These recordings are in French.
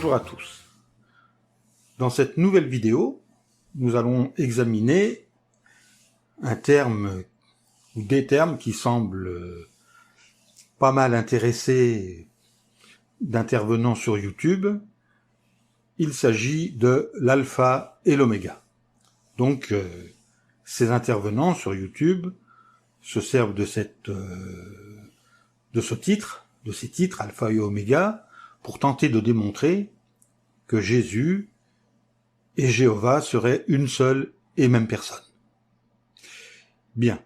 Bonjour à tous. Dans cette nouvelle vidéo, nous allons examiner un terme ou des termes qui semblent pas mal intéresser d'intervenants sur YouTube. Il s'agit de l'alpha et l'oméga. Donc, ces intervenants sur YouTube se servent de ces titres, alpha et oméga, pour tenter de démontrer que Jésus et Jéhovah seraient une seule et même personne. Bien.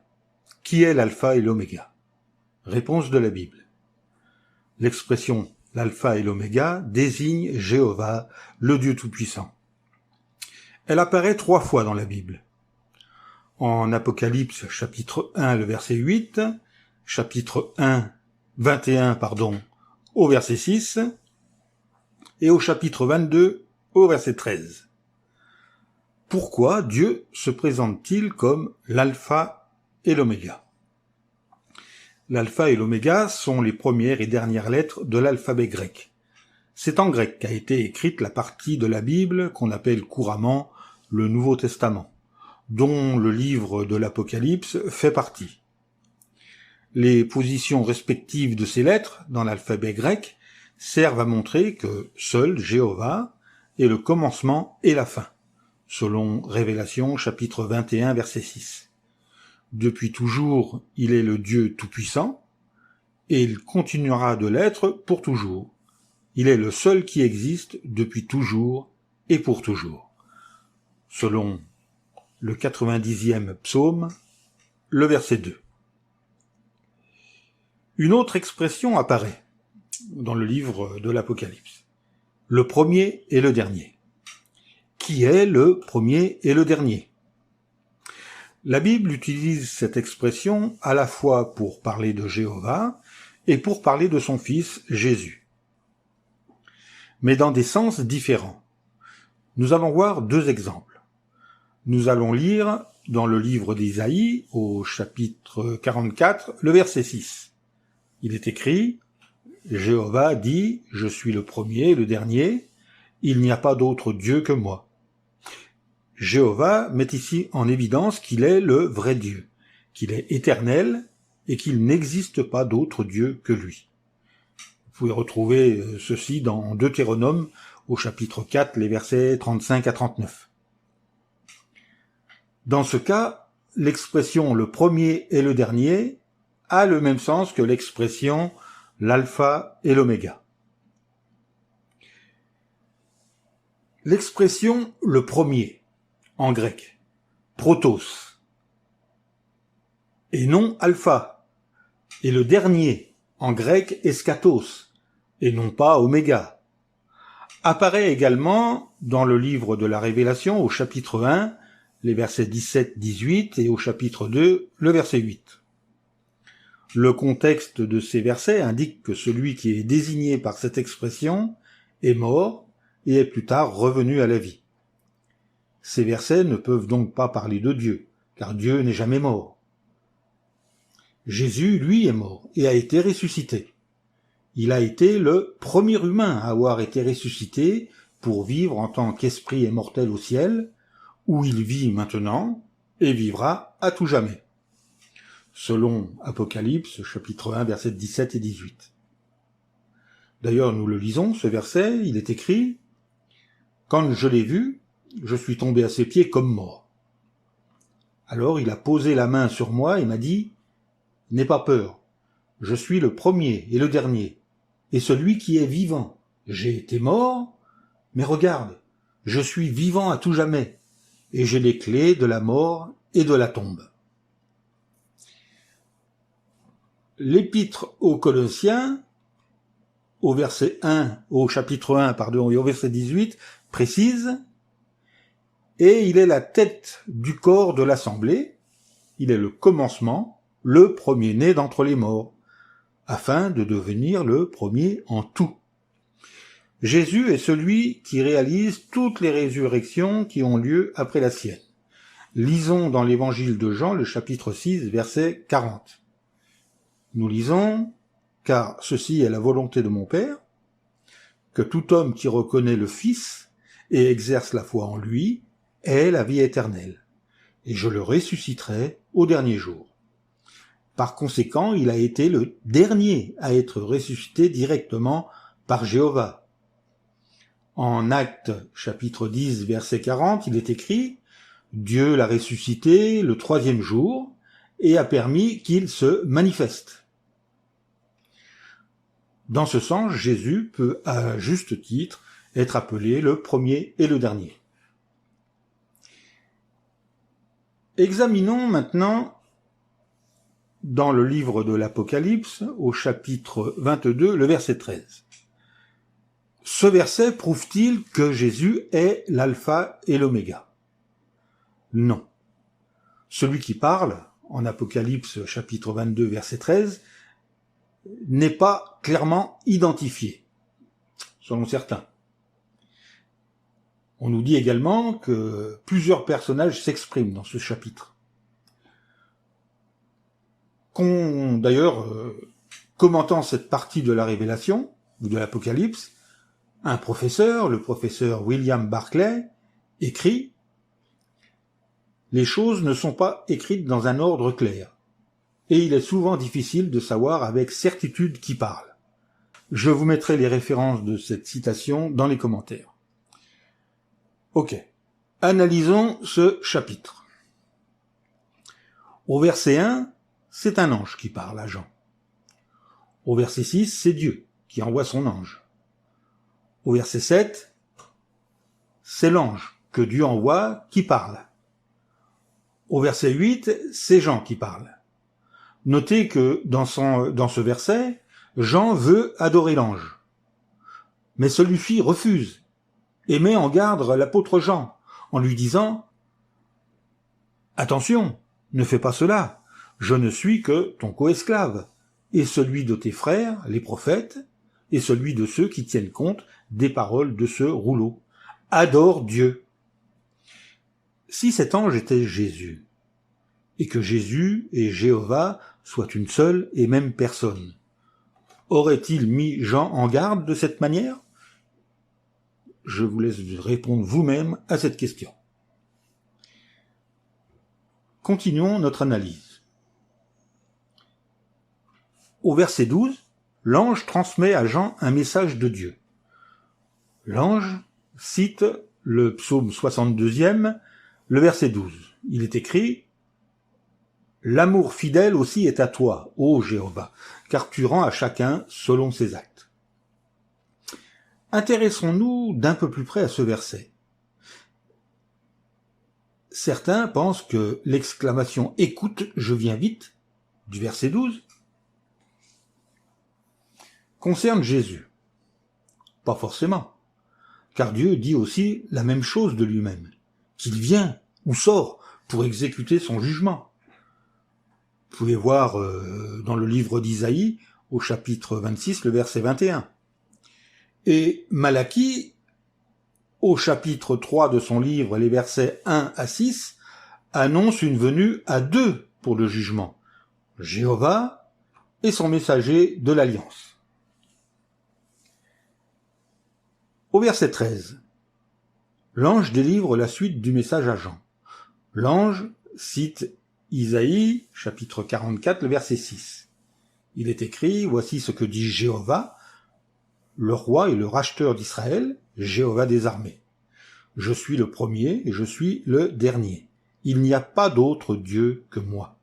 Qui est l'alpha et l'oméga? Réponse de la Bible. L'expression l'alpha et l'oméga désigne Jéhovah, le Dieu Tout-Puissant. Elle apparaît 3 fois dans la Bible. En Apocalypse, chapitre 1, le verset 8, chapitre 21, au verset 6, et au chapitre 22, au verset 13. Pourquoi Dieu se présente-t-il comme l'alpha et l'oméga? L'alpha et l'oméga sont les premières et dernières lettres de l'alphabet grec. C'est en grec qu'a été écrite la partie de la Bible qu'on appelle couramment le Nouveau Testament, dont le livre de l'Apocalypse fait partie. Les positions respectives de ces lettres dans l'alphabet grec servent à montrer que seul Jéhovah est le commencement et la fin, selon Révélation chapitre 21 verset 6. Depuis toujours, il est le Dieu Tout-Puissant, et il continuera de l'être pour toujours. Il est le seul qui existe depuis toujours et pour toujours. Selon le 90e psaume, le verset 2. Une autre expression apparaît dans le livre de l'Apocalypse. Le premier et le dernier. Qui est le premier et le dernier? La Bible utilise cette expression à la fois pour parler de Jéhovah et pour parler de son Fils Jésus, mais dans des sens différents. Nous allons voir 2 exemples. Nous allons lire dans le livre d'Isaïe, au chapitre 44, le verset 6. Il est écrit « Jéhovah dit, je suis le premier et le dernier, il n'y a pas d'autre Dieu que moi. » Jéhovah met ici en évidence qu'il est le vrai Dieu, qu'il est éternel et qu'il n'existe pas d'autre Dieu que lui. Vous pouvez retrouver ceci dans Deutéronome au chapitre 4, les versets 35 à 39. Dans ce cas, l'expression le premier et le dernier a le même sens que l'expression l'alpha et l'oméga. L'expression le premier, en grec, protos, et non alpha, et le dernier, en grec, eschatos, et non pas oméga, apparaît également dans le livre de la Révélation au chapitre 1, les versets 17-18, et au chapitre 2, le verset 8. Le contexte de ces versets indique que celui qui est désigné par cette expression est mort et est plus tard revenu à la vie. Ces versets ne peuvent donc pas parler de Dieu, car Dieu n'est jamais mort. Jésus, lui, est mort et a été ressuscité. Il a été le premier humain à avoir été ressuscité pour vivre en tant qu'esprit immortel au ciel, où il vit maintenant et vivra à tout jamais. Selon Apocalypse, chapitre 1, versets 17 et 18. D'ailleurs, nous le lisons, ce verset, il est écrit « Quand je l'ai vu, je suis tombé à ses pieds comme mort. Alors il a posé la main sur moi et m'a dit « N'aie pas peur, je suis le premier et le dernier, et celui qui est vivant. J'ai été mort, mais regarde, je suis vivant à tout jamais, et j'ai les clés de la mort et de la tombe. » L'épître aux Colossiens, au chapitre 1, et au verset 18, précise « Et il est la tête du corps de l'assemblée, il est le commencement, le premier-né d'entre les morts, afin de devenir le premier en tout. » Jésus est celui qui réalise toutes les résurrections qui ont lieu après la sienne. Lisons dans l'évangile de Jean, le chapitre 6, verset 40. Nous lisons « Car ceci est la volonté de mon Père, que tout homme qui reconnaît le Fils et exerce la foi en lui ait la vie éternelle, et je le ressusciterai au dernier jour. Par conséquent, il a été le dernier à être ressuscité directement par Jéhovah. En Actes chapitre 10 verset 40, il est écrit « Dieu l'a ressuscité le troisième jour et a permis qu'il se manifeste ». Dans ce sens, Jésus peut à juste titre être appelé le premier et le dernier. Examinons maintenant dans le livre de l'Apocalypse, au chapitre 22, le verset 13. Ce verset prouve-t-il que Jésus est l'alpha et l'oméga? Non. Celui qui parle, en Apocalypse chapitre 22, verset 13, n'est pas clairement identifié, selon certains. On nous dit également que plusieurs personnages s'expriment dans ce chapitre. D'ailleurs, commentant cette partie de la Révélation, ou de l'Apocalypse, un professeur, le professeur William Barclay, écrit « Les choses ne sont pas écrites dans un ordre clair, et il est souvent difficile de savoir avec certitude qui parle. » Je vous mettrai les références de cette citation dans les commentaires. Ok, analysons ce chapitre. Au verset 1, c'est un ange qui parle à Jean. Au verset 6, c'est Dieu qui envoie son ange. Au verset 7, c'est l'ange que Dieu envoie qui parle. Au verset 8, c'est Jean qui parle. Notez que dans ce verset, Jean veut adorer l'ange. Mais celui-ci refuse et met en garde l'apôtre Jean en lui disant « Attention, ne fais pas cela, je ne suis que ton coesclave, et celui de tes frères, les prophètes, et celui de ceux qui tiennent compte des paroles de ce rouleau. Adore Dieu. » Si cet ange était Jésus, et que Jésus et Jéhovah soient une seule et même personne, aurait-il mis Jean en garde de cette manière? Je vous laisse répondre vous-même à cette question. Continuons notre analyse. Au verset 12, l'ange transmet à Jean un message de Dieu. L'ange cite le psaume 62e, le verset 12. Il est écrit « L'amour fidèle aussi est à toi, ô Jéhovah, car tu rends à chacun selon ses actes. » Intéressons-nous d'un peu plus près à ce verset. Certains pensent que l'exclamation « Écoute, je viens vite » du verset 12 concerne Jésus. Pas forcément, car Dieu dit aussi la même chose de lui-même, qu'il vient ou sort pour exécuter son jugement. Vous pouvez voir dans le livre d'Isaïe, au chapitre 26, le verset 21. Et Malachie, au chapitre 3 de son livre, les versets 1 à 6, annonce une venue à deux pour le jugement, Jéhovah et son messager de l'Alliance. Au verset 13, l'ange délivre la suite du message à Jean. L'ange cite Isaïe, chapitre 44, le verset 6. Il est écrit « Voici ce que dit Jéhovah, le roi et le racheteur d'Israël, Jéhovah des armées. Je suis le premier et je suis le dernier. Il n'y a pas d'autre Dieu que moi. »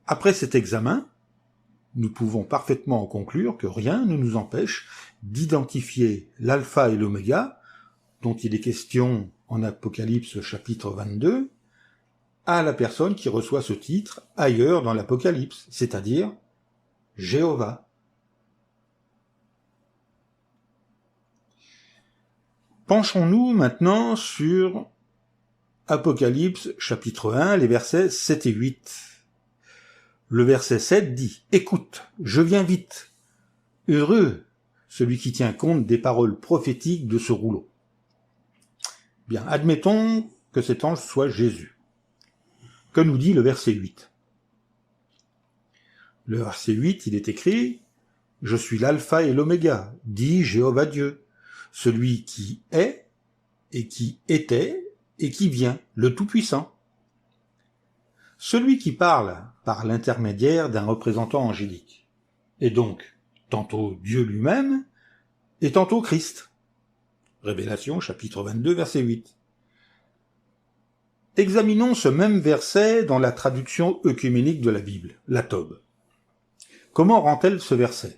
Après cet examen, nous pouvons parfaitement en conclure que rien ne nous empêche d'identifier l'alpha et l'oméga, dont il est question en Apocalypse chapitre 22, à la personne qui reçoit ce titre ailleurs dans l'Apocalypse, c'est-à-dire Jéhovah. Penchons-nous maintenant sur Apocalypse chapitre 1, les versets 7 et 8. Le verset 7 dit « Écoute, je viens vite. Heureux celui qui tient compte des paroles prophétiques de ce rouleau. » Bien, admettons que cet ange soit Jésus. Que nous dit le verset 8? Le verset 8, il est écrit Je suis l'alpha et l'oméga, dit Jéhovah Dieu, celui qui est, et qui était, et qui vient, le Tout-Puissant. Celui qui parle par l'intermédiaire d'un représentant angélique, et donc tantôt Dieu lui-même, et tantôt Christ. Révélation chapitre 22, verset 8. Examinons ce même verset dans la traduction œcuménique de la Bible, la Tob. Comment rend-elle ce verset?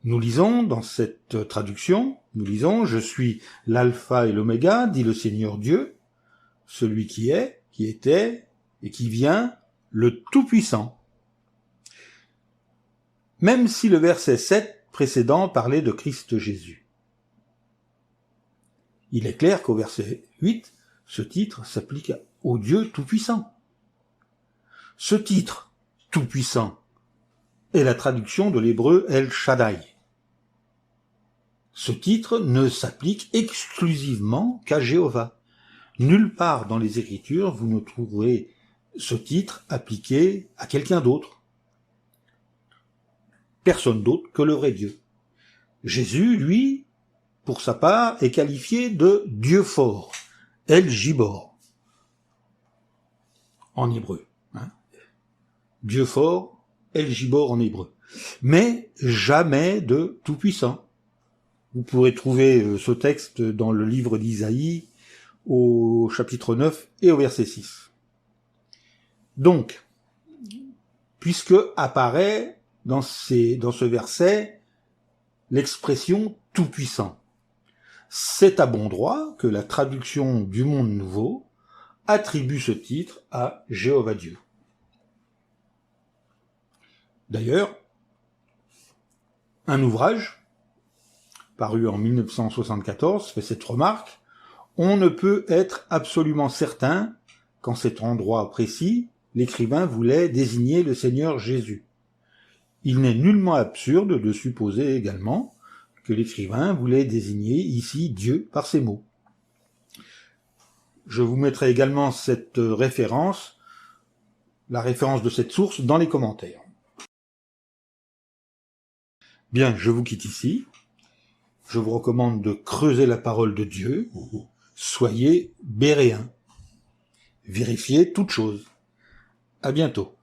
Nous lisons dans cette traduction, je suis l'alpha et l'oméga, dit le Seigneur Dieu, celui qui est, qui était et qui vient, le Tout-Puissant. Même si le verset 7 précédent parlait de Christ Jésus. Il est clair qu'au verset 8, ce titre s'applique au Dieu Tout-Puissant. Ce titre, Tout-Puissant, est la traduction de l'hébreu El Shaddai. Ce titre ne s'applique exclusivement qu'à Jéhovah. Nulle part dans les Écritures vous ne trouverez ce titre appliqué à quelqu'un d'autre. Personne d'autre que le vrai Dieu. Jésus, lui, pour sa part, est qualifié de Dieu fort, El Gibor, en hébreu. Dieu fort, El Gibor en hébreu. Mais jamais de tout-puissant. Vous pourrez trouver ce texte dans le livre d'Isaïe, au chapitre 9 et au verset 6. Donc, puisque apparaît dans ce verset l'expression tout-puissant, c'est à bon droit que la traduction du Monde Nouveau attribue ce titre à Jéhovah Dieu. D'ailleurs, un ouvrage, paru en 1974, fait cette remarque: on ne peut être absolument certain qu'en cet endroit précis, l'écrivain voulait désigner le Seigneur Jésus. Il n'est nullement absurde de supposer également que l'écrivain voulait désigner ici Dieu par ces mots. Je vous mettrai également cette référence, la référence de cette source, dans les commentaires. Bien, je vous quitte ici. Je vous recommande de creuser la parole de Dieu. Soyez béréens. Vérifiez toutes choses. À bientôt.